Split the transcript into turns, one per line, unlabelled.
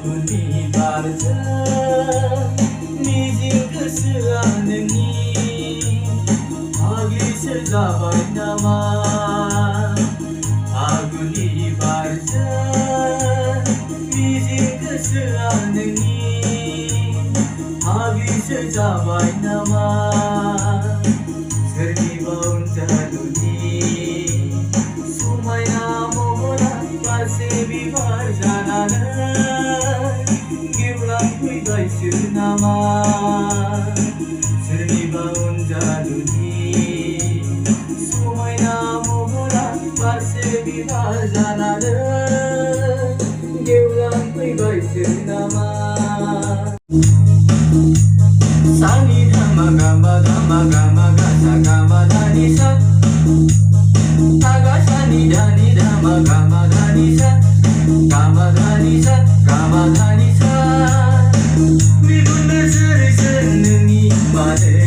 आगुनि बारजों मिजिं गोसोआ नोंनि भागिसो जाबाय नामा आगुनि बारजों मिजिं गोसोआ नोंनि भागिसो जाबाय नामा सोरनिबा अनजालुनि समायना महरा बारसे बिबार जानानै गेवलांफैबायसो नामा सोरनिबा अनजालुनि समायना महरा बारसे बिबार जानानै गेवलांफैबायसो नामा सानि धामा गामा धामा गामा गासा गामा धानि सा धागा सानि धानि धामा गामा धानि सा गामा धानि सा गामा धानि सा मेगन नोजोरजों नोंनि बादै